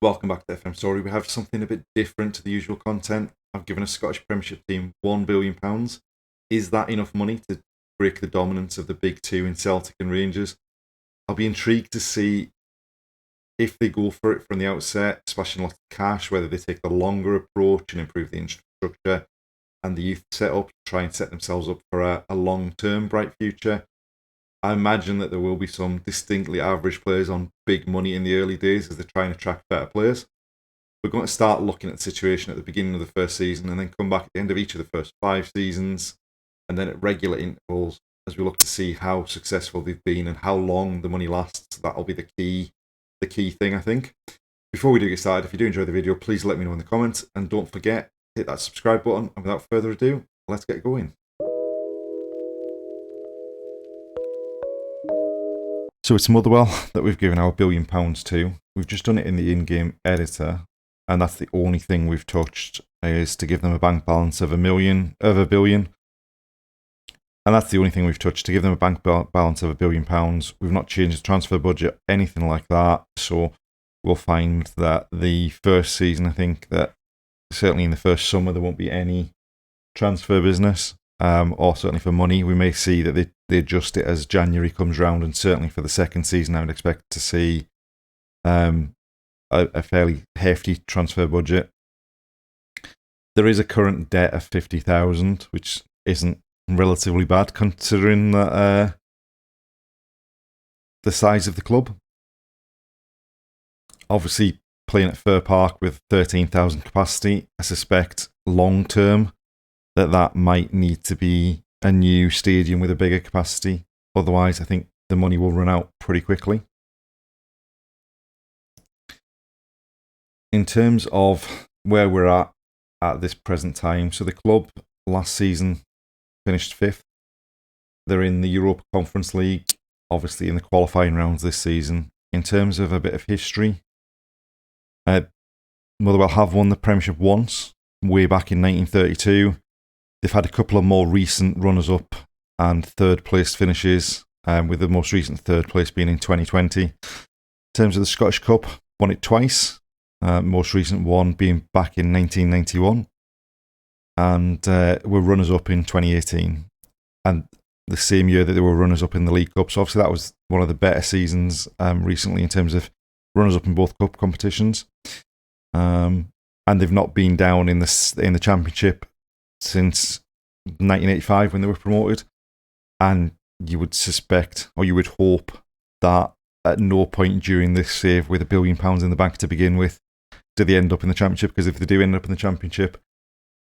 Welcome back to FM Storey. We have something a bit different to the usual content. I've given a Scottish Premiership team £1 billion. Is that enough money to break the dominance of the big two in Celtic and Rangers? I'll be intrigued to see if they go for it from the outset, splashing lots of cash, whether they take the longer approach and improve the infrastructure and the youth setup to try and set themselves up for a long-term bright future. I imagine that there will be some distinctly average players on big money in the early days as they try and attract better players. We're going to start looking at the situation at the beginning of the first season and then come back at the end of each of the first 5 seasons and then at regular intervals as we look to see how successful they've been and how long the money lasts. That'll be the key thing, I think. Before we do get started, if you do enjoy the video, please let me know in the comments and don't forget, hit that subscribe button. And without further ado, let's get going. So it's Motherwell that we've given our £1 billion to. We've just done it in the in-game editor, and that's the only thing we've touched, is to give them a bank balance of £1 billion. And that's the only thing we've touched, to give them a bank balance of £1 billion. We've not changed the transfer budget, anything like that. So we'll find that the first season, I think that certainly in the first summer, there won't be any transfer business. Or certainly for money, we may see that they adjust it as January comes round, and certainly for the second season, I would expect to see a fairly hefty transfer budget. There is a current debt of 50,000, which isn't relatively bad considering that the size of the club. Obviously, playing at Fir Park with 13,000 capacity, I suspect long term that might need to be a new stadium with a bigger capacity. Otherwise, I think the money will run out pretty quickly. In terms of where we're at this present time, so the club last season finished 5th. They're in the Europa Conference League, obviously in the qualifying rounds this season. In terms of a bit of history, Motherwell have won the Premiership once, way back in 1932. They've had a couple of more recent runners-up and third-place finishes, with the most recent third place being in 2020. In terms of the Scottish Cup, won it twice, most recent one being back in 1991, and were runners-up in 2018, and the same year that they were runners-up in the League Cup. So obviously that was one of the better seasons recently in terms of runners-up in both cup competitions, and they've not been down in the Championship since 1985 when they were promoted, and you would suspect, or you would hope, that at no point during this save with £1 billion in the bank to begin with do they end up in the Championship, because if they do end up in the Championship,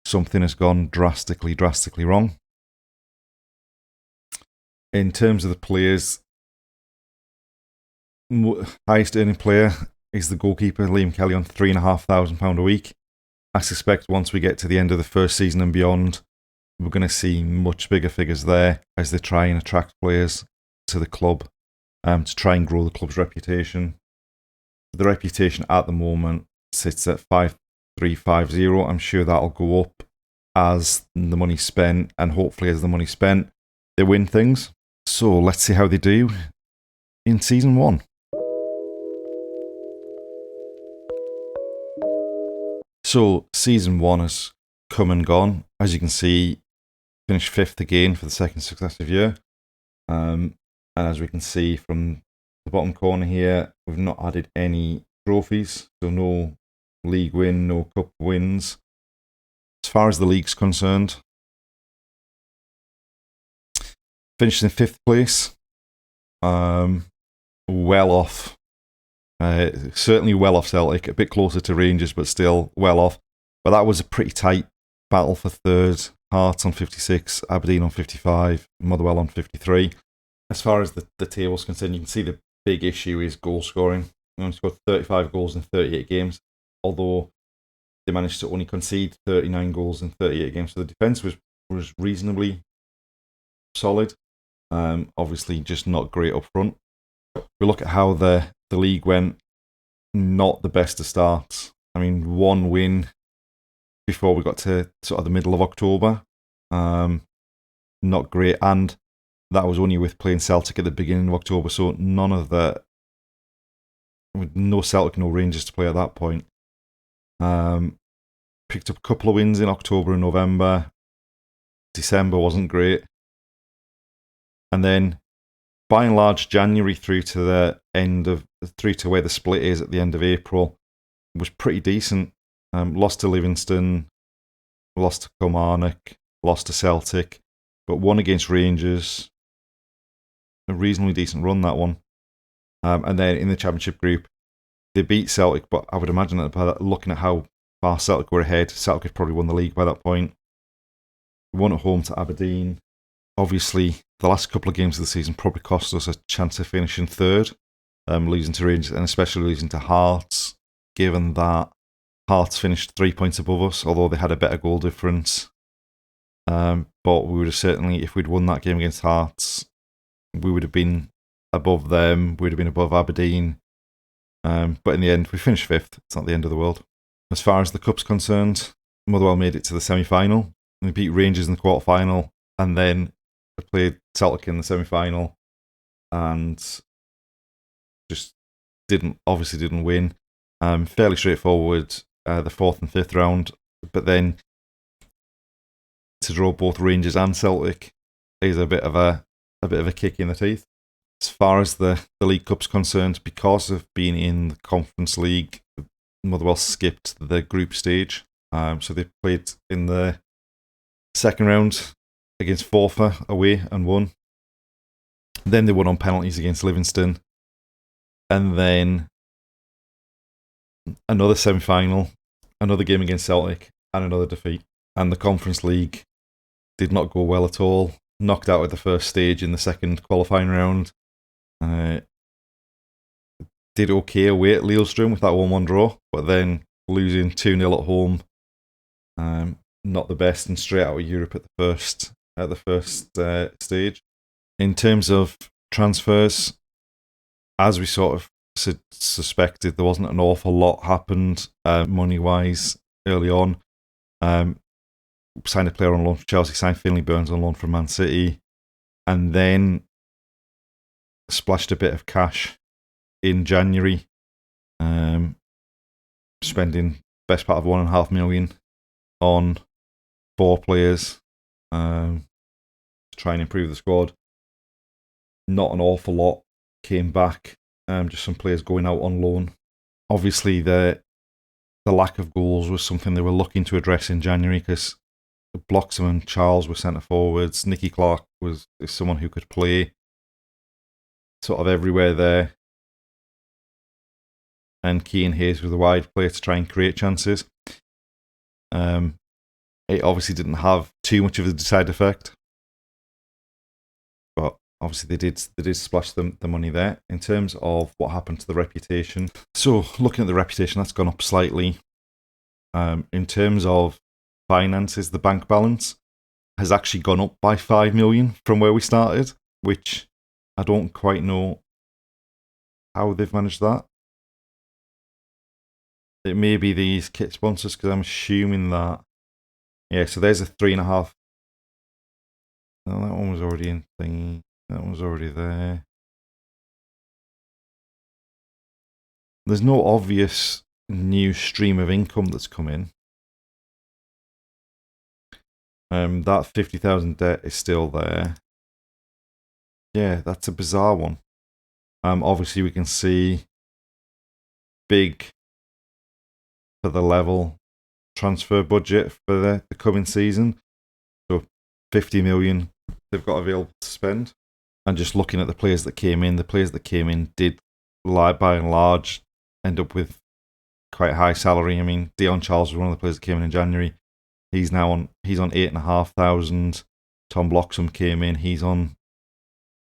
something has gone drastically wrong. In terms of the players, highest earning player is the goalkeeper, Liam Kelly, on £3,500 a week. I suspect once we get to the end of the first season and beyond, we're going to see much bigger figures there as they try and attract players to the club, to try and grow the club's reputation. The reputation at the moment sits at 5,350. I'm sure that'll go up as the money's spent, and hopefully as the money's spent, they win things. So let's see how they do in season 1. So season 1 has come and gone. As you can see, finished 5th again for the second successive year. And as we can see from the bottom corner here, we've not added any trophies. So no league win, no cup wins. As far as the league's concerned, finished in 5th place. Well off. Certainly well off Celtic, a bit closer to Rangers, but still well off. But that was a pretty tight battle for third. Hearts on 56, Aberdeen on 55, Motherwell on 53. As far as the table's concerned, you can see the big issue is goal scoring. They only scored 35 goals in 38 games, although they managed to only concede 39 goals in 38 games. So the defence was reasonably solid. Obviously, just not great up front. We look at how the league went, not the best of starts. I mean, 1 win before we got to sort of the middle of October. Not great, and that was only with playing Celtic at the beginning of October, so none of the with no Celtic, no Rangers to play at that point. Picked up a couple of wins in October and November. December wasn't great. And then, by and large, January through to where the split is at the end of April was pretty decent. Lost to Livingston, lost to Kilmarnock, lost to Celtic, but won against Rangers. A reasonably decent run, that one. And then in the Championship group, they beat Celtic, but I would imagine that looking at how far Celtic were ahead, Celtic had probably won the league by that point. Won at home to Aberdeen. Obviously, the last couple of games of the season probably cost us a chance of finishing third, losing to Rangers and especially losing to Hearts, given that Hearts finished 3 points above us, although they had a better goal difference. But we would have certainly, if we'd won that game against Hearts, we would have been above them, we would have been above Aberdeen. But in the end, we finished fifth. It's not the end of the world. As far as the Cup's concerned, Motherwell made it to the semi-final. They beat Rangers in the quarter-final, and then they played Celtic in the semi-final, and just didn't win. Fairly straightforward, the fourth and fifth round, but then to draw both Rangers and Celtic is a bit of a kick in the teeth. As far as the League Cup's concerned, because of being in the Conference League, Motherwell skipped the group stage. So they played in the second round against Forfar away and won. Then they won on penalties against Livingston. And then another semi-final, another game against Celtic, and another defeat. And the Conference League did not go well at all. Knocked out at the first stage in the second qualifying round. Did okay away at Lillestrøm with that 1-1 draw, but then losing 2-0 at home. Not the best, and straight out of Europe at the first stage. In terms of transfers, as we sort of suspected, there wasn't an awful lot happened money-wise early on. Signed a player on loan from Chelsea, signed Finley Burns on loan from Man City, and then splashed a bit of cash in January, spending best part of $1.5 million on 4 players to try and improve the squad. Not an awful lot came back, just some players going out on loan. Obviously, the lack of goals was something they were looking to address in January, because Bloxham and Charles were centre forwards. Nicky Clark is someone who could play sort of everywhere there. And Keane Hayes was a wide player to try and create chances. It obviously didn't have too much of a side effect, but obviously they did splash the money there. In terms of what happened to the reputation, so looking at the reputation, that's gone up slightly. In terms of finances, the bank balance has actually gone up by 5 million from where we started, which I don't quite know how they've managed that. It may be these kit sponsors, because I'm assuming that. Yeah, so there's a 3.5. No, that one was already in thingy. That one was already there. There's no obvious new stream of income that's come in. That 50,000 debt is still there. Yeah, that's a bizarre one. Obviously, we can see big for the level transfer budget for the coming season. So 50 million they've got available to spend. And just looking at the players that came in, did, by and large, end up with quite high salary. I mean, Dion Charles was one of the players that came in January. He's on 8,500. Tom Bloxham came in. He's on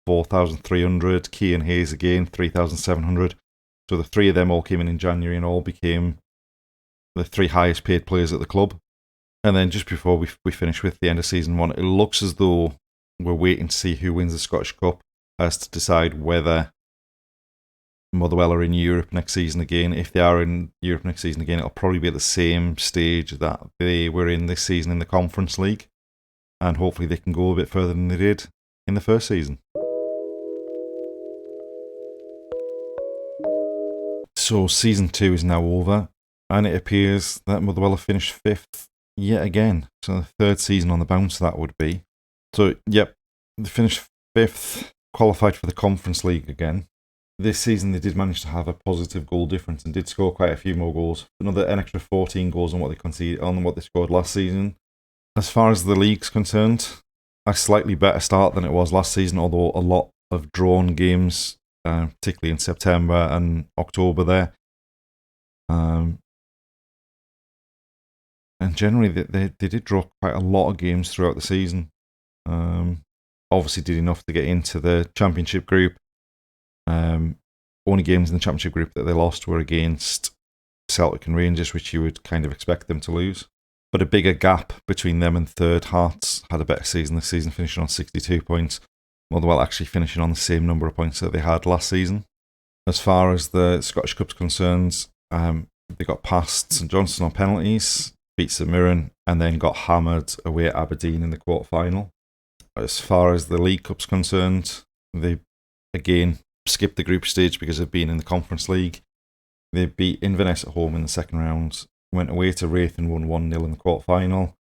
4,300. Keane Hayes again 3,700. So the three of them all came in January and all became the 3 highest paid players at the club. And then just before we finish with the end of season 1, it looks as though we're waiting to see who wins the Scottish Cup as to decide whether Motherwell are in Europe next season again. If they are in Europe next season again, it'll probably be at the same stage that they were in this season in the Conference League. And hopefully they can go a bit further than they did in the first season. So season 2 is now over, and it appears that Motherwell have finished 5th yet again. So the 3rd season on the bounce that would be. So, yep, they finished 5th, qualified for the Conference League again. This season they did manage to have a positive goal difference and did score quite a few more goals. An extra 14 goals on what they conceded, on what they scored last season. As far as the league's concerned, a slightly better start than it was last season, although a lot of drawn games, particularly in September and October there. And generally, they did draw quite a lot of games throughout the season. Obviously, did enough to get into the Championship group. Only games in the Championship group that they lost were against Celtic and Rangers, which you would kind of expect them to lose. But a bigger gap between them and third. Hearts had a better season this season, finishing on 62 points. Motherwell actually finishing on the same number of points that they had last season. As far as the Scottish Cup's concerned, they got past St Johnstone on penalties, beat St Mirren, and then got hammered away at Aberdeen in the quarter-final. As far as the League Cup's concerned, they again skipped the group stage because of being in the Conference League. They beat Inverness at home in the second round, went away to Wraith and won 1-0 in the quarter-final,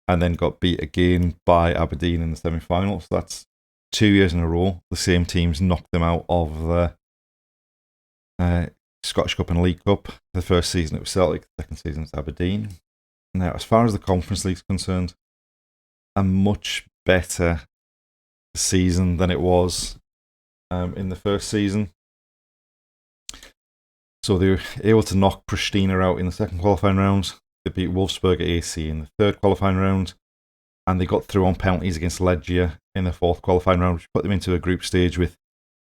and then got beat again by Aberdeen in the semi-final. So that's 2 years in a row. The same teams knocked them out of the Scottish Cup and League Cup. The first season it was Celtic, the second season it was Aberdeen. Now, as far as the Conference League is concerned, a much better season than it was in the first season. So they were able to knock Pristina out in the second qualifying round. They beat Wolfsburg at AC in the third qualifying round. And they got through on penalties against Legia in the fourth qualifying round, which put them into a group stage with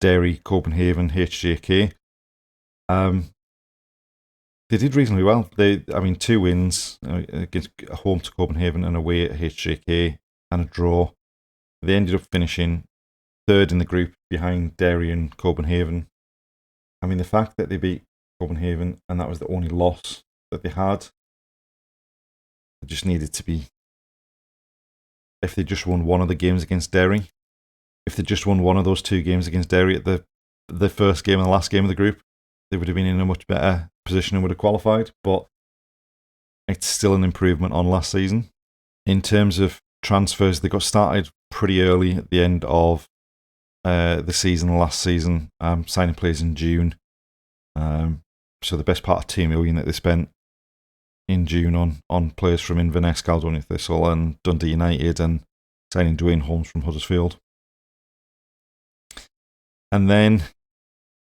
Derry, Copenhagen, HJK. They did reasonably well. 2 wins against home to Copenhagen and away at HJK and a draw. They ended up finishing third in the group behind Derry and Copenhagen. I mean, the fact that they beat Copenhagen and that was the only loss that they had, they just needed to be. If they just won one of the games against Derry, if they just won one of those 2 games against Derry at the first game and the last game of the group, they would have been in a much better position and would have qualified. But it's still an improvement on last season. In terms of transfers, they got started pretty early at the end of the season last season, signing players in June. So the best part of 2 million that they spent in June on players from Inverness, Caledonia Thistle and Dundee United, and signing Dwayne Holmes from Huddersfield. And then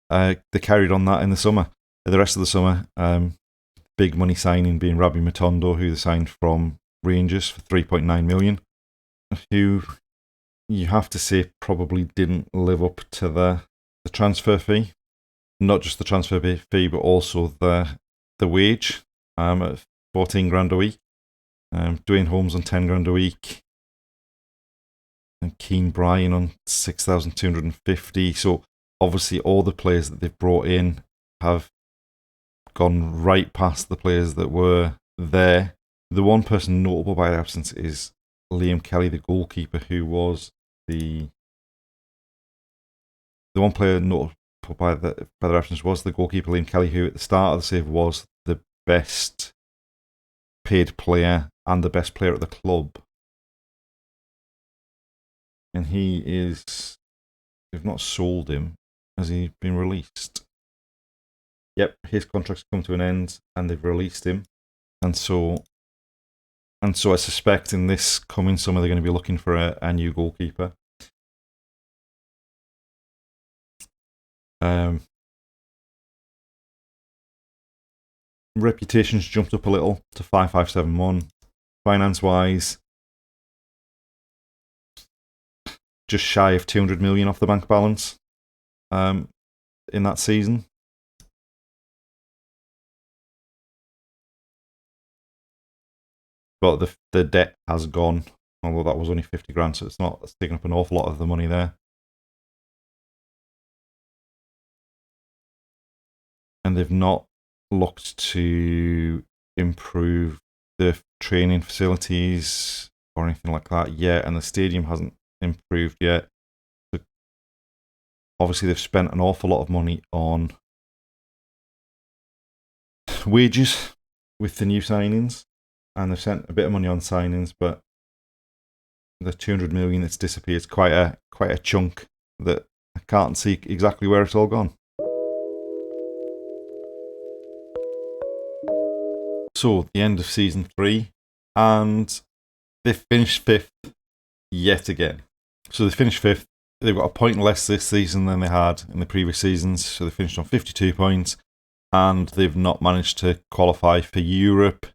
they carried on that in the summer. The rest of the summer, big money signing being Rabbi Matondo, who they signed from Rangers for 3.9 million, who you have to say probably didn't live up to the transfer fee. Not just the transfer fee, but also the wage at 14 grand a week. Dwayne Holmes on 10 grand a week. And Keane Bryan on 6,250. So obviously all the players that they've brought in have gone right past the players that were there. The one person notable by their absence is Liam Kelly, the goalkeeper, who was the one player notable by their absence was the goalkeeper Liam Kelly, who at the start of the save was the best paid player and the best player at the club. And they've not sold him. Has he been released? Yep, his contract's come to an end and they've released him. And so I suspect in this coming summer they're going to be looking for a new goalkeeper. Reputation's jumped up a little to 5571. Finance-wise, just shy of 200 million off the bank balance in that season. But the debt has gone, although that was only 50 grand, so it's taken up an awful lot of the money there. And they've not looked to improve the training facilities or anything like that yet, and the stadium hasn't improved yet. So obviously they've spent an awful lot of money on wages with the new signings, and they've spent a bit of money on signings, but the 200 million that's disappeared is quite a chunk that I can't see exactly where it's all gone. So, the end of season 3, and they finished 5th yet again. So they finished 5th. They've got a point less this season than they had in the previous seasons. So they finished on 52 points, and they've not managed to qualify for Europe.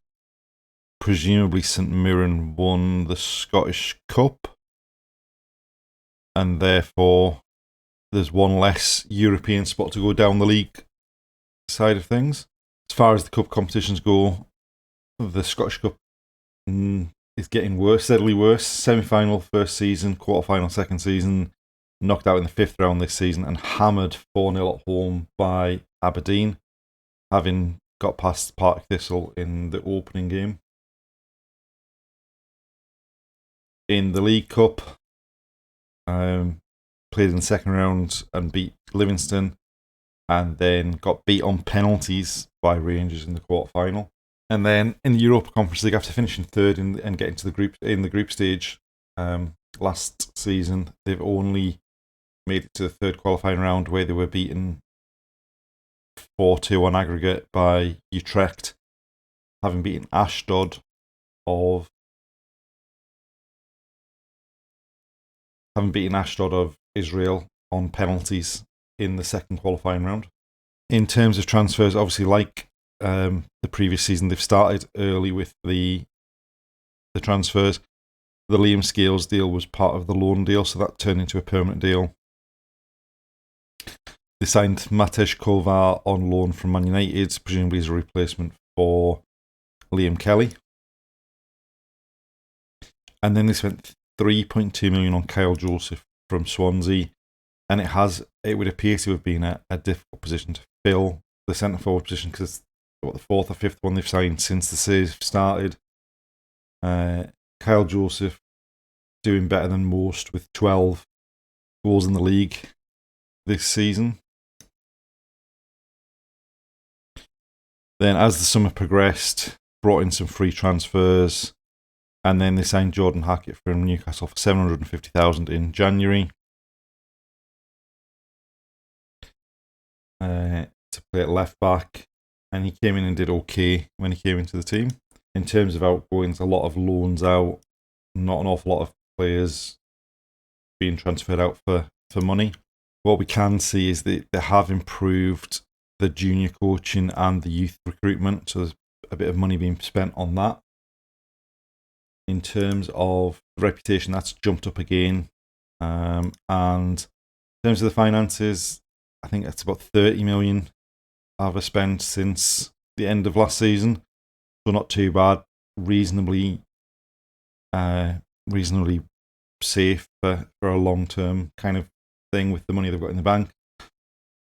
Presumably St Mirren won the Scottish Cup, and therefore there's one less European spot to go down the league side of things. As far as the cup competitions go, the Scottish Cup is getting worse, steadily worse. Semi-final first season, quarter-final second season, knocked out in the 5th round this season and hammered 4-0 at home by Aberdeen, having got past Partick Thistle in the opening game. In the League Cup, played in the second round and beat Livingston, and then got beat on penalties by Rangers in the quarter-final. And then in the Europa Conference League, after finishing 3rd and getting to the group stage last season, they've only made it to the 3rd qualifying round, where they were beaten 4-2 on aggregate by Utrecht, having beaten Ashdod of Israel on penalties in the 2nd qualifying round. In terms of transfers, obviously, like the previous season, they've started early with the transfers. The Liam Scales deal was part of the loan deal, so that turned into a permanent deal. They signed Matej Kovar on loan from Man United, presumably as a replacement for Liam Kelly. And then they spent 3.2 million on Kyle Joseph from Swansea, and it would appear to have been a difficult position to fill, the centre forward position, because it's the 4th or 5th one they've signed since the season started. Kyle Joseph doing better than most with 12 goals in the league this season. Then as the summer progressed, brought in some free transfers, and then they signed Jordan Hackett from Newcastle for 750,000 in January to play at left back, and he came in and did okay when he came into the team. In terms of outgoings, a lot of loans out, not an awful lot of players being transferred out for money. What we can see is that they have improved the junior coaching and the youth recruitment, so there's a bit of money being spent on that. In terms of reputation, that's jumped up again. And in terms of the finances, I think it's about 30 million I've spent since the end of last season. So not too bad. Reasonably safe for a long-term kind of thing with the money they've got in the bank.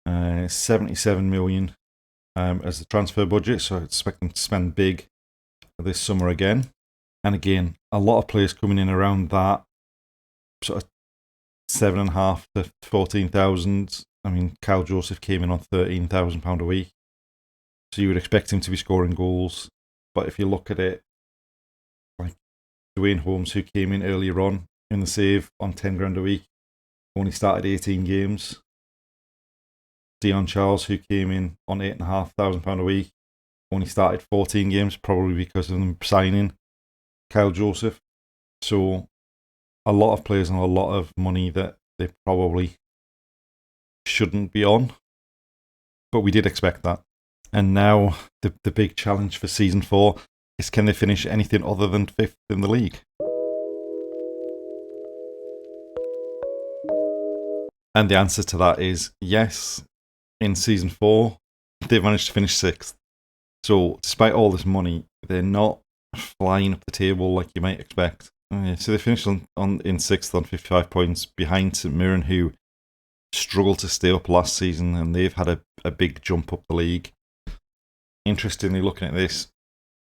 77 million as the transfer budget, so I expect them to spend big this summer again. And again, a lot of players coming in around that sort of 7,500 to 14,000. I mean, Kyle Joseph came in on £13,000 a week, so you would expect him to be scoring goals. But if you look at it, like Dwayne Holmes, who came in earlier on in the save on 10 grand a week, only started 18 games. Dion Charles, who came in on £8,500 a week, only started 14 games, probably because of them signing Kyle Joseph. So a lot of players and a lot of money that they probably shouldn't be on. But we did expect that. And now the big challenge for season 4 is, can they finish anything other than 5th in the league? And the answer to that is yes. In season 4, they've managed to finish 6th. So despite all this money, they're not flying up the table like you might expect. So they finished in 6th on 55 points, behind St Mirren, who struggled to stay up last season, and they've had a big jump up the league. Interestingly, looking at this,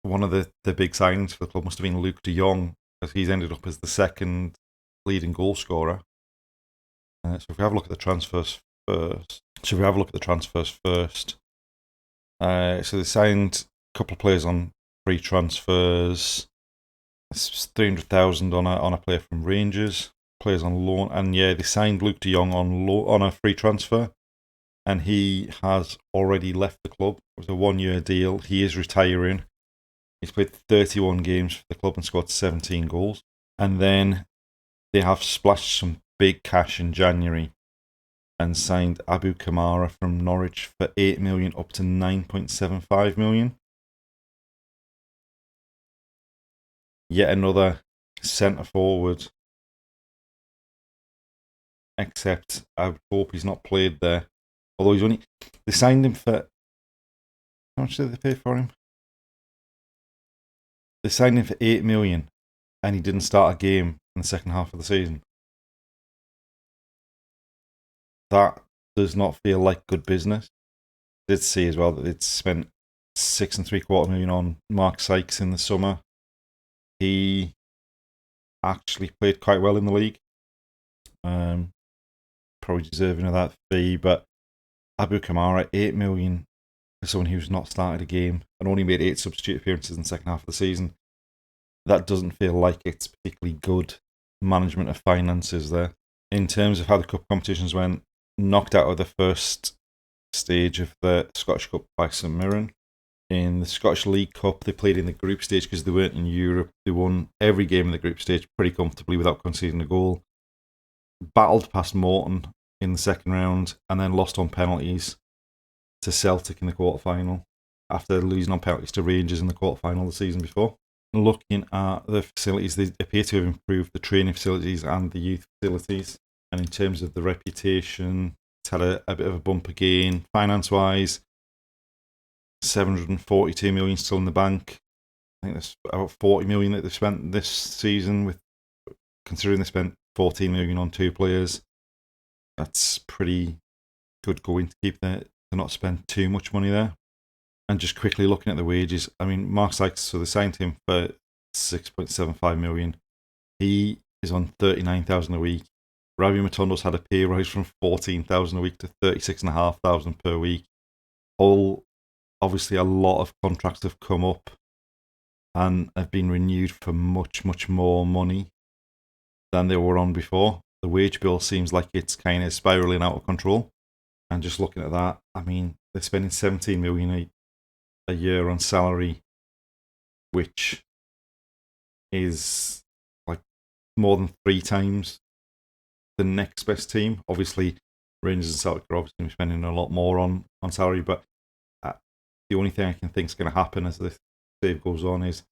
one of the big signings for the club must have been Luke de Jong, because he's ended up as the 2nd leading goal scorer. So if we have a look at the transfers first. So they signed a couple of players on free transfers. It's 300,000 on a player from Rangers. Players on loan, and they signed Luke De Jong on a free transfer, and he has already left the club. It was a 1-year deal. He is retiring. He's played 31 games for the club and scored 17 goals. And then they have splashed some big cash in January and signed Abu Kamara from Norwich for 8 million up to 9.75 million. Yet another centre forward. Except I would hope he's not played there. Although they signed him for, how much did they pay for him? They signed him for 8 million and he didn't start a game in the second half of the season. That does not feel like good business. I did see as well that they'd spent 6.75 million on Mark Sykes in the summer. He actually played quite well in the league. Probably deserving of that fee, but Abu Kamara, 8 million for someone who's not started a game and only made 8 substitute appearances in the second half of the season. That doesn't feel like it's particularly good management of finances there. In terms of how the cup competitions went, knocked out of the first stage of the Scottish Cup by St Mirren. In the Scottish League Cup, they played in the group stage because they weren't in Europe. They won every game in the group stage pretty comfortably without conceding a goal. Battled past Morton in the second round and then lost on penalties to Celtic in the quarter-final after losing on penalties to Rangers in the quarter-final the season before. Looking at the facilities, they appear to have improved the training facilities and the youth facilities. And in terms of the reputation, it's had a bit of a bump again. Finance-wise, 742 million still in the bank. I think there's about 40 million that they've spent this season, with considering they spent 14 million on 2 players. That's pretty good going to keep to not spend too much money there. And just quickly looking at the wages, I mean, Mark Sykes, so they signed him for 6.75 million. He is on 39,000 a week. Ravi Matondo's had a pay rise from 14,000 a week to 36,500 per week. Obviously, a lot of contracts have come up and have been renewed for much, much more money than they were on before. The wage bill seems like it's kind of spiraling out of control. And just looking at that, I mean, they're spending 17 million a year on salary, which is like more than 3 times the next best team. Obviously, Rangers and Celtic are obviously spending a lot more on salary, but the only thing I can think is going to happen as this save goes on is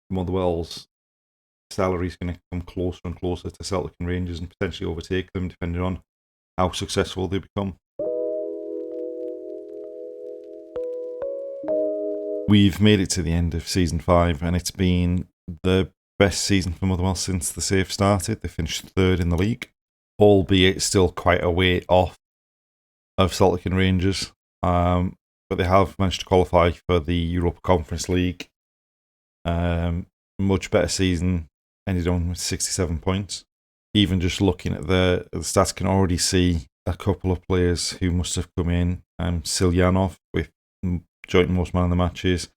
Motherwell's salary is going to come closer and closer to Celtic and Rangers and potentially overtake them, depending on how successful they become. We've made it to the end of season 5, and it's been the best season for Motherwell since the save started. They finished 3rd in the league, albeit still quite a way off of Celtic and Rangers. But they have managed to qualify for the Europa Conference League. Much better season, ended on with 67 points. Even just looking at the stats, can already see a couple of players who must have come in. Silyanov with joint most man of the matches,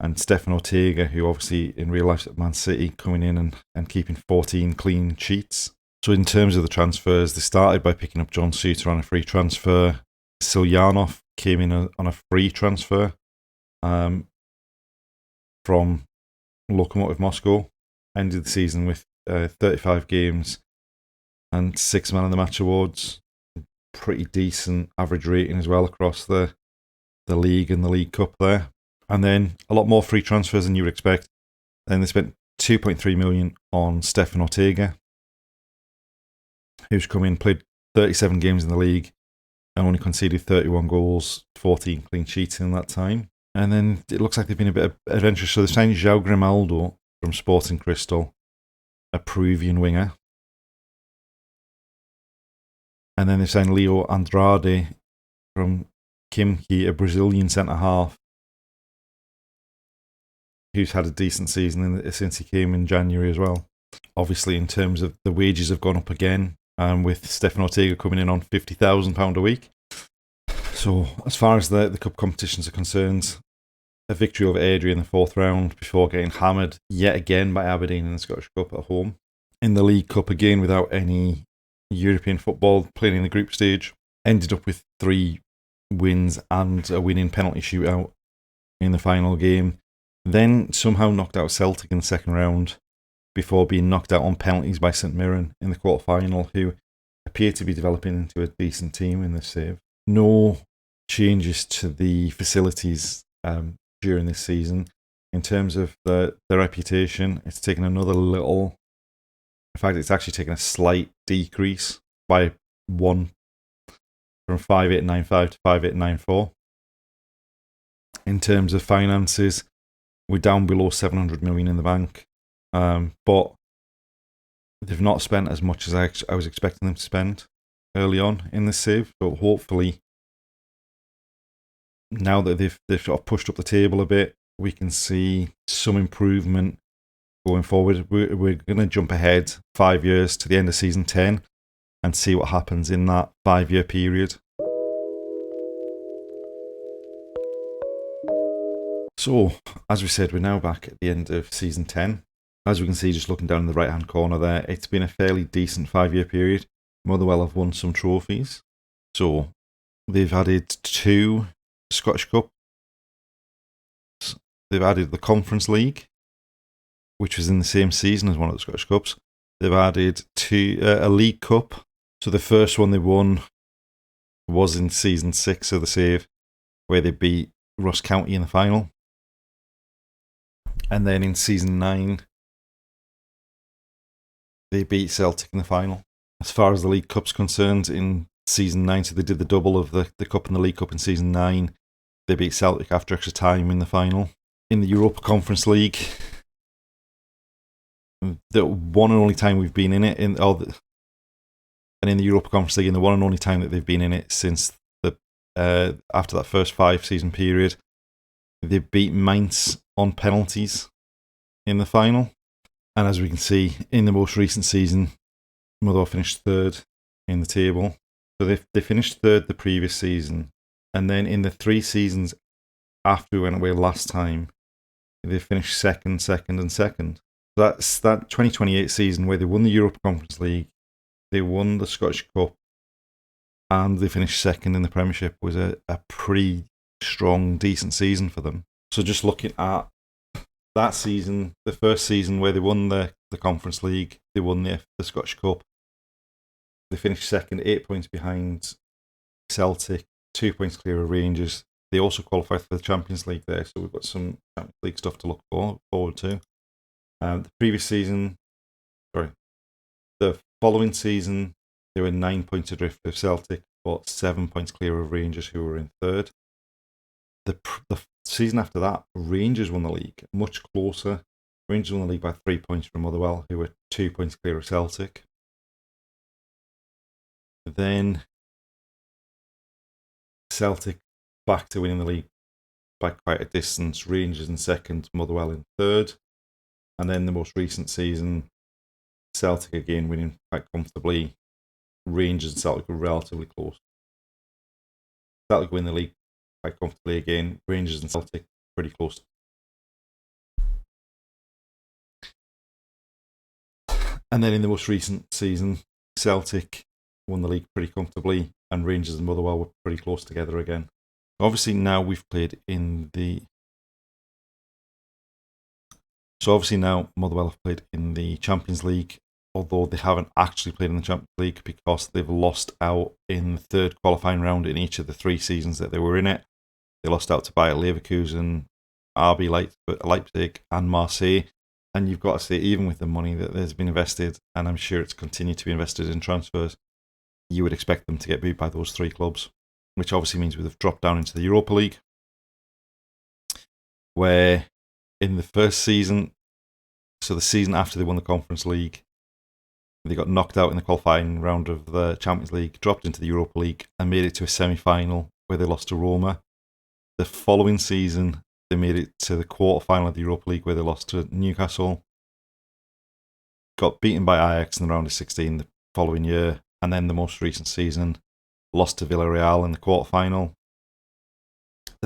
and Stefan Ortega, who obviously in real life at Man City, coming in and keeping 14 clean sheets. So in terms of the transfers, they started by picking up John Suter on a free transfer. Silyanov came in on a free transfer from Lokomotiv Moscow. Ended the season with 35 games and 6 man of the match awards. Pretty decent average rating as well across the league and the League Cup there. And then a lot more free transfers than you would expect. Then they spent 2.3 million on Stefan Ortega, who's come in, played 37 games in the league and only conceded 31 goals, 14 clean sheets in that time. And then it looks like they've been a bit adventurous. So they've signed João Grimaldo from Sporting Cristal, a Peruvian winger. And then they've signed Leo Andrade from Kimki, a Brazilian centre-half, who's had a decent season since he came in January as well. Obviously, in terms of the wages have gone up again, with Stefan Ortega coming in on £50,000 a week. So So, as far as the cup competitions are concerned, a victory over Airdrie in the 4th round before getting hammered yet again by Aberdeen in the Scottish Cup at home. In the League Cup again without any European football, playing in the group stage. Ended up with 3 wins and a winning penalty shootout in the final game. Then somehow knocked out Celtic in the 2nd round before being knocked out on penalties by St Mirren in the quarter-final, who appear to be developing into a decent team in this save. No changes to the facilities during this season. In terms of the reputation, it's taken another little... In fact, it's actually taken a slight decrease by 1 from 5895 to 5894. In terms of finances, we're down below 700 million in the bank, but they've not spent as much as I was expecting them to spend early on in this save. So hopefully, now that they've sort of pushed up the table a bit, we can see some improvement going forward. We're going to jump ahead 5 years to the end of season 10 and see what happens in that 5-year period. So, as we said, we're now back at the end of season 10. As we can see, just looking down in the right-hand corner there, it's been a fairly decent 5-year period. Motherwell have won some trophies. So, they've added 2 Scottish Cup. They've added the Conference League, which was in the same season as one of the Scottish Cups. They've added a League Cup. So the first one they won was in season 6 of the save, where they beat Ross County in the final. And then in season 9, they beat Celtic in the final. As far as the League Cup's concerned, in season 9, so they did the double of the Cup and the League Cup in season 9. They beat Celtic after extra time in the final. In the Europa Conference League, the one and only time we've been in it, and in the Europa Conference League, and the one and only time that they've been in it since after that first 5-season period, they beat Mainz on penalties in the final. And as we can see, in the most recent season, Motherwell finished 3rd in the table. So they finished 3rd the previous season, and then in the 3 seasons after we went away last time, they finished 2nd, 2nd, and 2nd. That's that 2028 season where they won the Europa Conference League, they won the Scottish Cup, and they finished 2nd in the Premiership. Was a pretty strong, decent season for them. So just looking at that season, the first season where they won the Conference League, they won the Scottish Cup, they finished 2nd, 8 points behind Celtic, 2 points clear of Rangers. They also qualified for the Champions League there, so we've got some Champions League stuff to look forward to. The following season, they were 9 points adrift of Celtic, but 7 points clear of Rangers, who were in 3rd. The season after that, Rangers won the league, much closer. Rangers won the league by 3 points from Motherwell, who were 2 points clear of Celtic. Then Celtic back to winning the league by quite a distance. Rangers in 2nd, Motherwell in 3rd. And then the most recent season, Celtic again winning quite comfortably. Rangers and Celtic were relatively close. Celtic win the league quite comfortably again. Rangers and Celtic pretty close. And then in the most recent season, Celtic won the league pretty comfortably, and Rangers and Motherwell were pretty close together again. Obviously now Motherwell have played in the Champions League, although they haven't actually played in the Champions League because they've lost out in the 3rd qualifying round in each of the 3 seasons that they were in it. They lost out to Bayer Leverkusen, RB Leipzig, and Marseille. And you've got to say, even with the money that has been invested, and I'm sure it's continued to be invested in transfers, you would expect them to get beat by those 3 clubs, which obviously means we've dropped down into the Europa League, where in the first season, so the season after they won the Conference League, they got knocked out in the qualifying round of the Champions League, dropped into the Europa League, and made it to a semi-final where they lost to Roma. The following season, they made it to the quarter-final of the Europa League where they lost to Newcastle, got beaten by Ajax in the round of 16 the following year, and then the most recent season, lost to Villarreal in the quarter-final,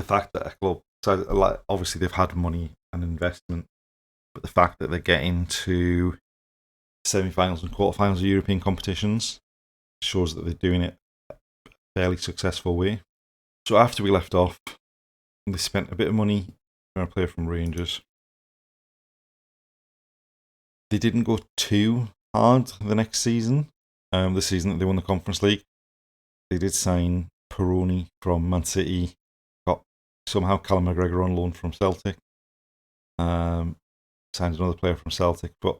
the fact that a club, so like, obviously they've had money and investment, but the fact that they're getting to semi-finals and quarterfinals of European competitions shows that they're doing it a fairly successful way. So after we left off, they spent a bit of money on a player from Rangers. They didn't go too hard the next season. The season that they won the Conference League, they did sign Peroni from Man City. Got somehow Callum McGregor on loan from Celtic. Signed another player from Celtic, but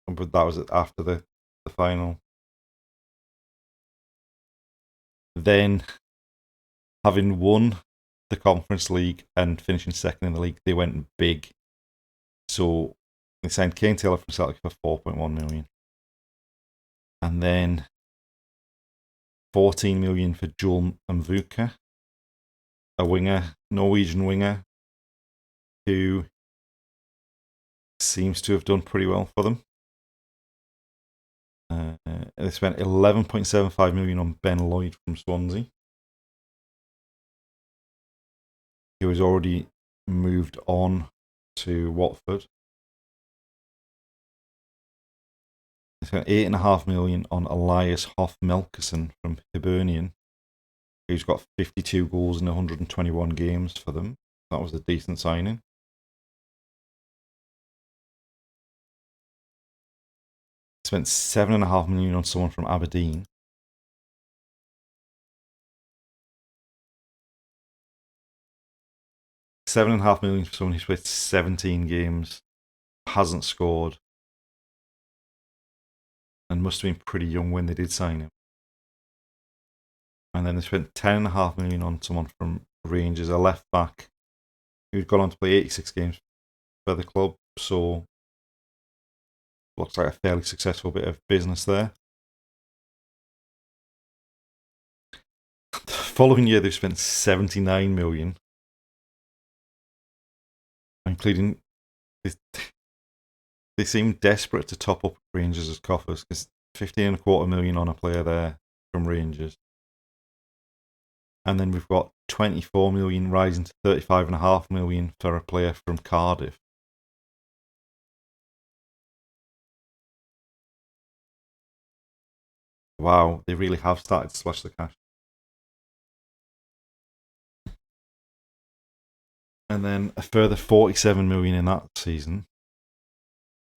that was after the final. Then, having won the Conference League and finishing second in the league, they went big. So they signed Kane Taylor from Celtic for 4.1 million. And then 14 million for Joel Mvuka, a winger, Norwegian winger, who seems to have done pretty well for them. They spent 11.75 million on Ben Lloyd from Swansea, who has already moved on to Watford. They spent 8.5 million on Elias Hoff-Melkersen from Hibernian, who's got 52 goals in 121 games for them. That was a decent signing. Spent 7.5 million on someone from Aberdeen. $7.5 million for someone who's played 17 games, hasn't scored, and must have been pretty young when they did sign him. And then they spent 10.5 million on someone from Rangers, a left back who'd gone on to play 86 games for the club. So looks like a fairly successful bit of business there. The following year, they spent 79 million, including they seem desperate to top up Rangers' coffers because 15.25 million on a player there from Rangers. And then we've got 24 million rising to 35.5 million for a player from Cardiff. Wow, they really have started to splash the cash. And then a further 47 million in that season,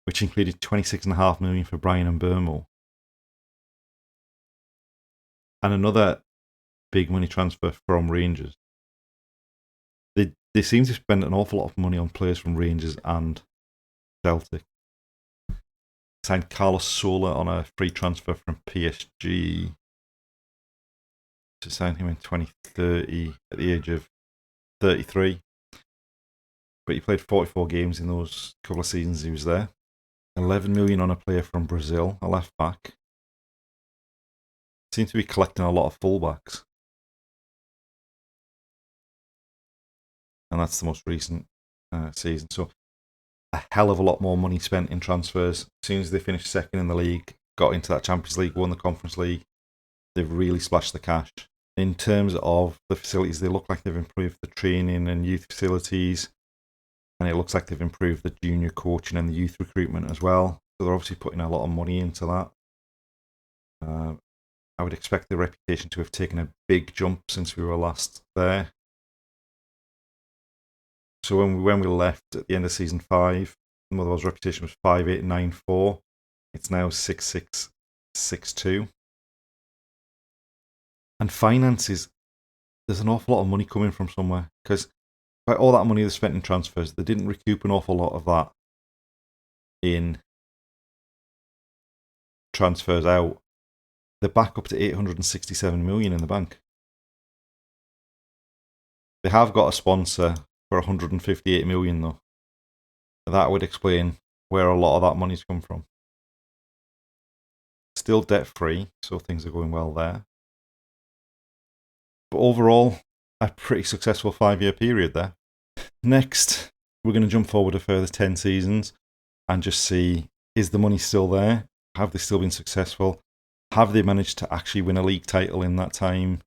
which included 26.5 million for Brian Mbeumo. And another big money transfer from Rangers. They seem to spend an awful lot of money on players from Rangers and Celtic. Signed Carlos Sola on a free transfer from PSG to sign him in 2030 at the age of 33. But he played 44 games in those couple of seasons he was there. 11 million on a player from Brazil, a left back. Seems to be collecting a lot of fullbacks. And that's the most recent season. So a hell of a lot more money spent in transfers. As soon as they finished second in the league, got into that Champions League, won the Conference League, they've really splashed the cash. In terms of the facilities, they look like they've improved the training and youth facilities, and it looks like they've improved the junior coaching and the youth recruitment as well. So they're obviously putting a lot of money into that. I would expect the reputation to have taken a big jump since we were last there. So when we left at the end of season 5, Motherwell's reputation was 5894. It's now 6662. And finances, there's an awful lot of money coming from somewhere, because by all that money they spent in transfers, they didn't recoup an awful lot of that in transfers out. They're back up to 867 million in the bank. They have got a sponsor for 158 million though. That would explain where a lot of that money's come from. Still debt free, so things are going well there. But overall, a pretty successful 5-year period there. Next, we're going to jump forward a further 10 seasons and just see, is the money still there? Have they still been successful? Have they managed to actually win a league title in that time?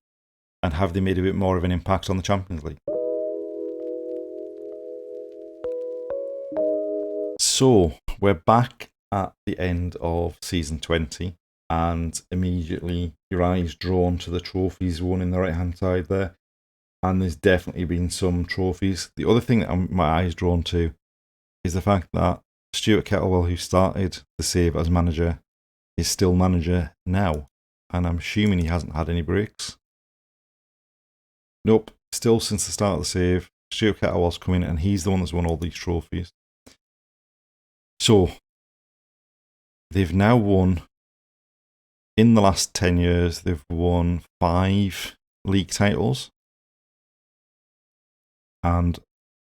And have they made a bit more of an impact on the Champions League? So, we're back at the end of season 20, and immediately your eyes drawn to the trophies won in the right-hand side there. And there's definitely been some trophies. The other thing that my eyes drawn to is the fact that Stuart Kettlewell, who started the save as manager, is still manager now. And I'm assuming he hasn't had any breaks. Nope, still since the start of the save, Stuart Kettlewell's come in and he's the one that's won all these trophies. So, they've now won, in the last 10 years, they've won 5 league titles and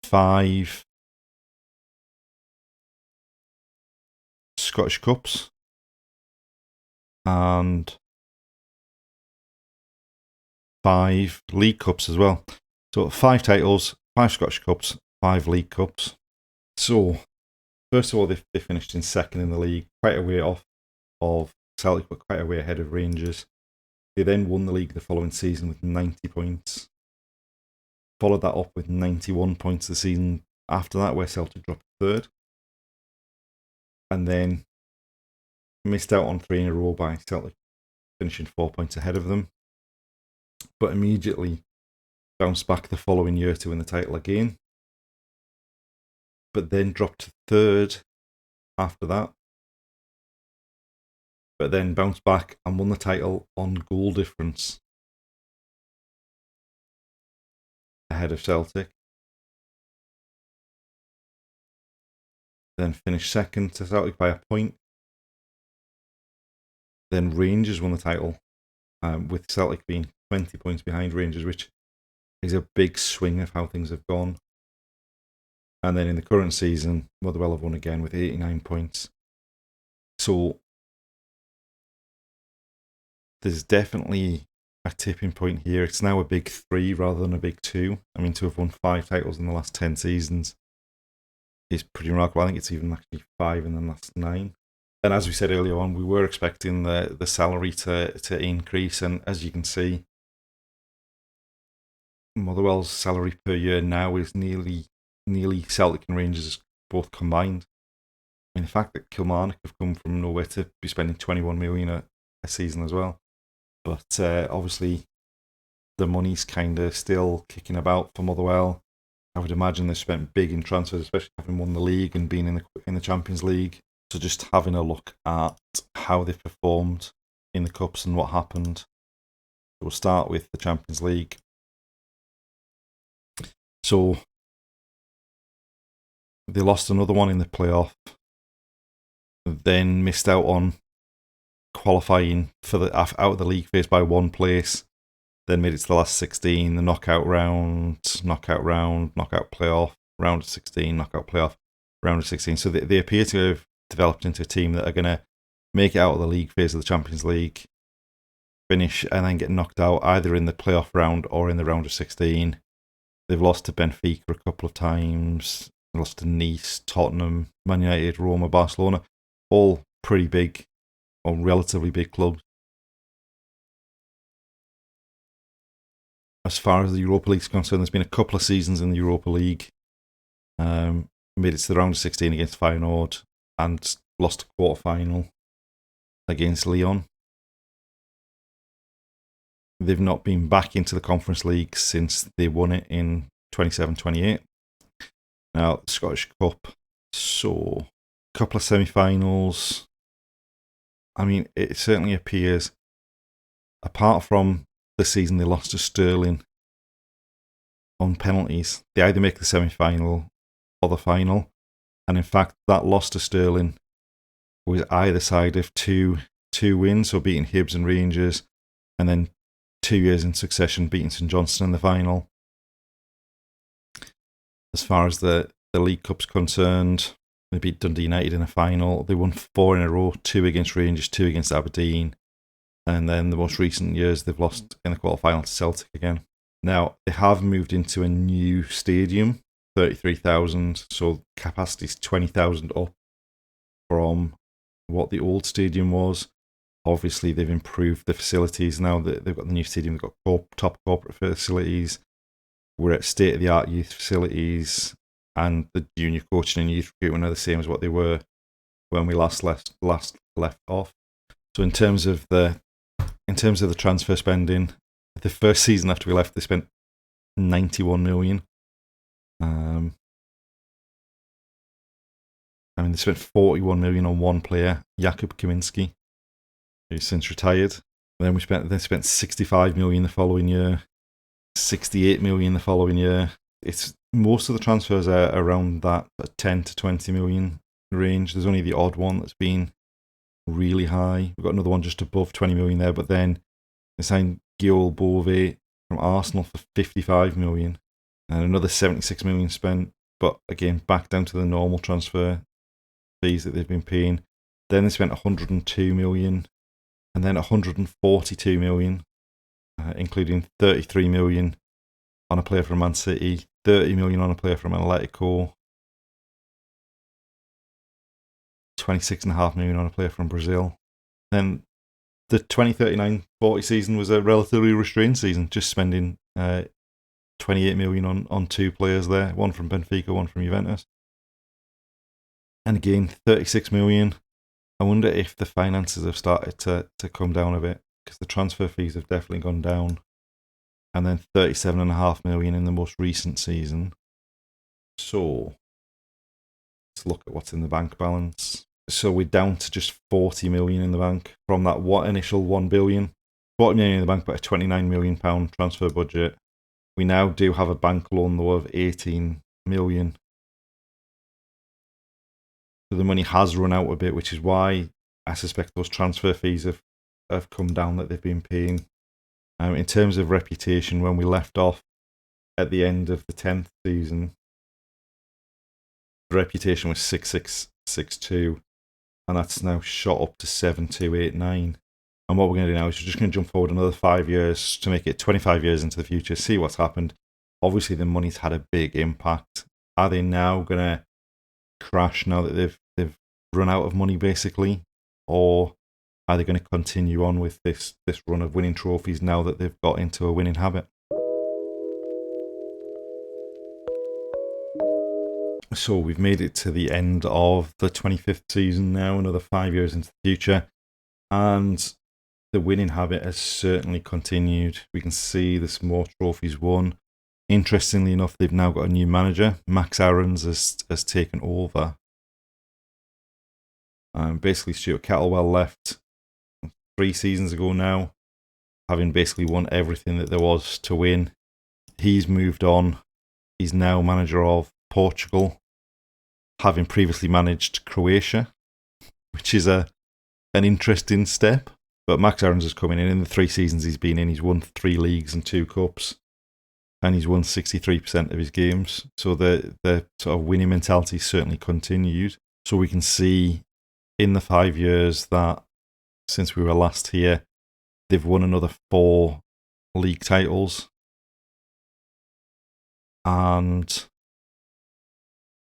5 Scottish Cups and 5 League Cups as well. So 5 titles, 5 Scottish Cups, 5 League Cups. So, first of all, they finished in second in the league, quite a way off of Celtic, but quite a way ahead of Rangers. They then won the league the following season with 90 points. Followed that up with 91 points the season after that, where Celtic dropped third. And then missed out on 3 in a row by Celtic finishing 4 points ahead of them. But immediately bounced back the following year to win the title again. But then dropped to third after that. But then bounced back and won the title on goal difference ahead of Celtic. Then finished second to Celtic by a point. Then Rangers won the title, with Celtic being 20 points behind Rangers, which is a big swing of how things have gone. And then in the current season, Motherwell have won again with 89 points. So there's definitely a tipping point here. It's now a big 3 rather than a big 2. I mean, to have won 5 titles in the last 10 seasons is pretty remarkable. I think it's even actually 5 in the last 9. And as we said earlier on, we were expecting the salary to increase. And as you can see, Motherwell's salary per year now is nearly Celtic and Rangers both combined. I mean, the fact that Kilmarnock have come from nowhere to be spending 21 million a season as well. But obviously, the money's kind of still kicking about for Motherwell. I would imagine they've spent big in transfers, especially having won the league and being in the Champions League. So just having a look at how they've performed in the Cups and what happened. We'll start with the Champions League. So they lost another one in the playoff, then missed out on qualifying for the out of the league phase by 1 place, then made it to the last 16, the knockout round, knockout playoff, round of 16, knockout playoff, round of 16. So they appear to have developed into a team that are going to make it out of the league phase of the Champions League, finish and then get knocked out either in the playoff round or in the round of 16. They've lost to Benfica a couple of times, lost to Nice, Tottenham, Man United, Roma, Barcelona, all pretty big or relatively big clubs. As far as the Europa League is concerned, there's been a couple of seasons in the Europa League. Made it to the round of 16 against Feyenoord and lost a quarter-final against Lyon. They've not been back into the Conference League since they won it in 27-28. Now, the Scottish Cup, so a couple of semi-finals. I mean, it certainly appears, apart from the season they lost to Sterling on penalties, they either make the semi-final or the final. And in fact, that loss to Sterling was either side of two wins, so beating Hibs and Rangers, and then 2 years in succession beating St Johnstone in the final. As far as the League Cup's concerned, they beat Dundee United in a final. They won 4 in a row, 2 against Rangers, 2 against Aberdeen. And then the most recent years, they've lost in the quarterfinal to Celtic again. Now, they have moved into a new stadium, 33,000, so capacity's 20,000 up from what the old stadium was. Obviously, they've improved the facilities now. That they've got the new stadium, they've got top corporate facilities. We're at state-of-the-art youth facilities, and the junior coaching and youth recruitment are the same as what they were when we last left off. So in terms of the transfer spending, the first season after we left, they spent 91 million. They spent 41 million on one player, Jakub Kaminski, who's since retired. Then they spent 65 million the following year, 68 million the following year. It's most of the transfers are around that 10 to 20 million range. There's only the odd one that's been really high. We've got another one just above 20 million there, but then they signed Guillaume Beauvais from Arsenal for 55 million, and another 76 million spent. But again, back down to the normal transfer fees that they've been paying. Then they spent 102 million, and then 142 million, including 33 million on a player from Man City, 30 million on a player from Atletico, 26.5 million on a player from Brazil. Then the 2039-40 season was a relatively restrained season, just spending 28 million on two players there, one from Benfica, one from Juventus. And again, 36 million. I wonder if the finances have started to come down a bit, because the transfer fees have definitely gone down. And then 37.5 million in the most recent season. So let's look at what's in the bank balance. So we're down to just 40 million in the bank from that initial 1 billion. 40 million in the bank, but a 29 million pound transfer budget. We now do have a bank loan though of 18 million. So the money has run out a bit, which is why I suspect those transfer fees have come down that they've been paying. In terms of reputation, when we left off at the end of the 10th season, the reputation was 6662, and that's now shot up to 7289. And what we're going to do now is we're just going to jump forward another 5 years to make it 25 years into the future, see what's happened. Obviously, the money's had a big impact. Are they now going to crash now that they've run out of money, basically? Or are they going to continue on with this run of winning trophies now that they've got into a winning habit? So we've made it to the end of the 25th season now, another 5 years into the future, and the winning habit has certainly continued. We can see there's more trophies won. Interestingly enough, they've now got a new manager. Max Aarons has taken over. Basically, Stuart Kettlewell left 3 seasons ago now, having basically won everything that there was to win. He's moved on. He's now manager of Portugal, having previously managed Croatia, which is an interesting step. But Max Aarons is coming in. In the 3 seasons he's been in, he's won 3 leagues and 2 cups, and he's won 63% of his games. So the sort of winning mentality certainly continued. So we can see in the 5 years that since we were last here, they've won another 4 league titles and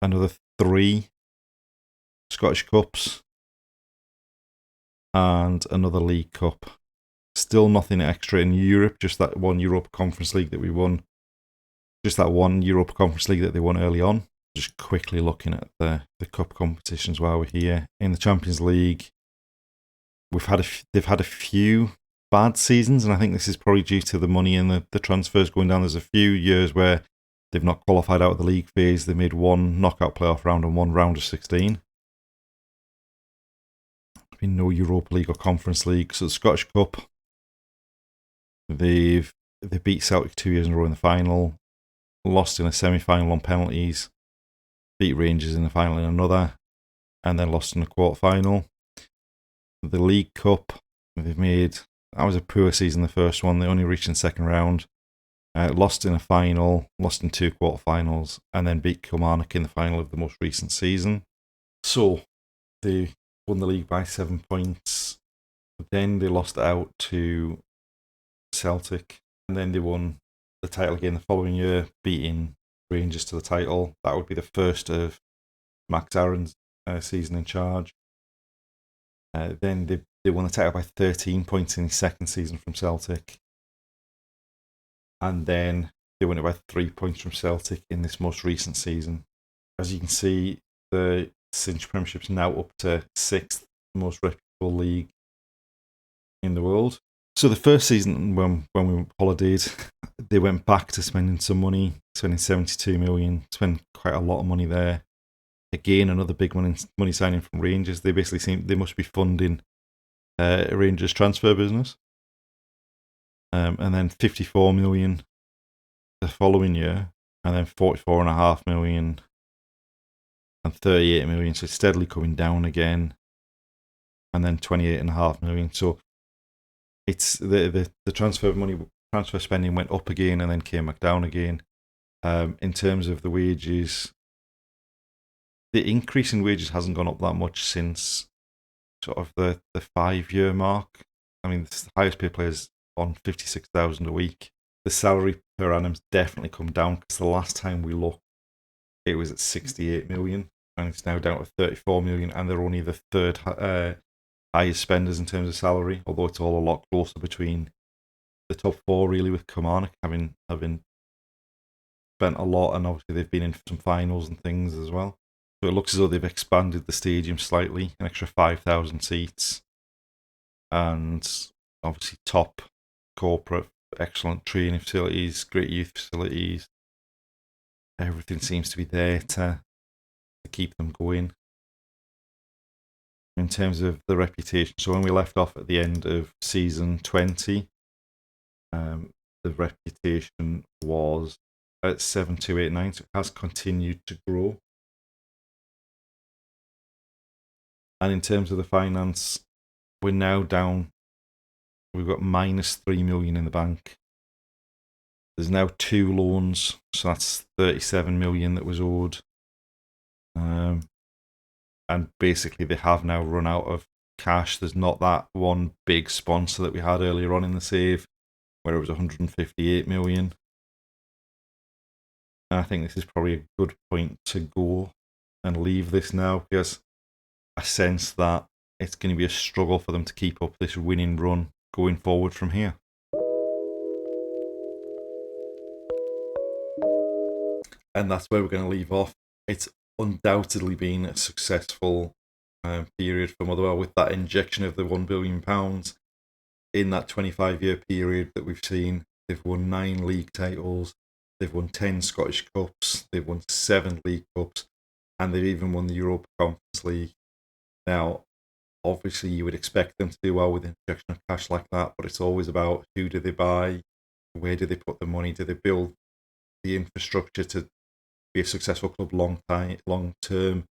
another 3 Scottish Cups and another League Cup. Still nothing extra in Europe, just that one Europa Conference League that we won. Just that one Europa Conference League that they won early on. Just quickly looking at the cup competitions while we're here. In the Champions League, they've had a few bad seasons, and I think this is probably due to the money and the transfers going down. There's a few years where they've not qualified out of the league phase. They made 1 knockout playoff round and 1 round of 16. There's been no Europa League or Conference League. So the Scottish Cup, they beat Celtic 2 years in a row in the final, lost in a semi-final on penalties, beat Rangers in the final in another, and then lost in the quarter-final. The League Cup, that was a poor season, the first one. They only reached in the second round. Lost in a final, lost in 2 quarterfinals, and then beat Kilmarnock in the final of the most recent season. So they won the league by 7 points. Then they lost out to Celtic, and then they won the title again the following year, beating Rangers to the title. That would be the first of Max Aarons' season in charge. Then they They won the title by 13 points in his second season from Celtic. And then they won it by 3 points from Celtic in this most recent season. As you can see, the Scottish Premiership is now up to 6th most reputable league in the world. So the first season when we holidayed, they went back to spending some money, spending 72 million, spent quite a lot of money there. Again, another big money signing from Rangers. They basically they must be funding Rangers transfer business. And then 54 million the following year, and then 44.5 million and 38 million. So it's steadily coming down again, and then 28.5 million. So it's the transfer spending went up again and then came back down again. In terms of the wages, the increase in wages hasn't gone up that much since sort of the 5-year mark. I mean, the highest paid players on 56,000 a week. The salary per annum's definitely come down, because the last time we looked, it was at 68 million, and it's now down to 34 million, and they're only the third highest spenders in terms of salary, although it's all a lot closer between the top 4, really, with Kilmarnock having spent a lot, and obviously they've been in some finals and things as well. So it looks as though they've expanded the stadium slightly, an extra 5,000 seats, and obviously top corporate, excellent training facilities, great youth facilities. Everything seems to be there to keep them going. In terms of the reputation, so when we left off at the end of season 20, the reputation was at 7289, so it has continued to grow. And in terms of the finance, we're now down. We've got minus 3 million in the bank. There's now 2 loans, so that's 37 million that was owed. And basically they have now run out of cash. There's not that one big sponsor that we had earlier on in the save, where it was 158 million. And I think this is probably a good point to go and leave this now, because I sense that it's going to be a struggle for them to keep up this winning run going forward from here. And that's where we're going to leave off. It's undoubtedly been a successful period for Motherwell, with that injection of the £1 billion in that 25-year period that we've seen. They've won 9 league titles, they've won 10 Scottish Cups, they've won 7 League Cups, and they've even won the Europa Conference League. Now, obviously you would expect them to do well with injection of cash like that, but it's always about who do they buy, where do they put the money, do they build the infrastructure to be a successful club long term,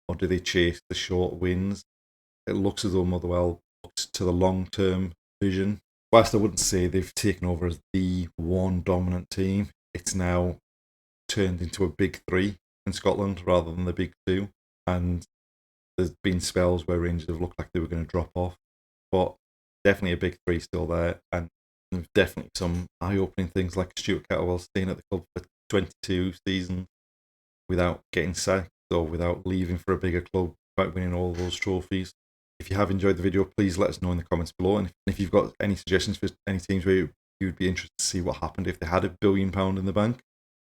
or do they chase the short wins? It looks as though Motherwell looks to the long term vision. Whilst I wouldn't say they've taken over as the one dominant team, it's now turned into a big 3 in Scotland rather than the big 2, and there's been spells where Rangers have looked like they were going to drop off, but definitely a big 3 still there, and there's definitely some eye-opening things like Stuart Kettlewell staying at the club for 22 seasons without getting sacked or without leaving for a bigger club, without winning all those trophies. If you have enjoyed the video, please let us know in the comments below, and if you've got any suggestions for any teams where you would be interested to see what happened if they had £1 billion in the bank,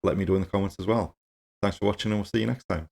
let me know in the comments as well. Thanks for watching, and we'll see you next time.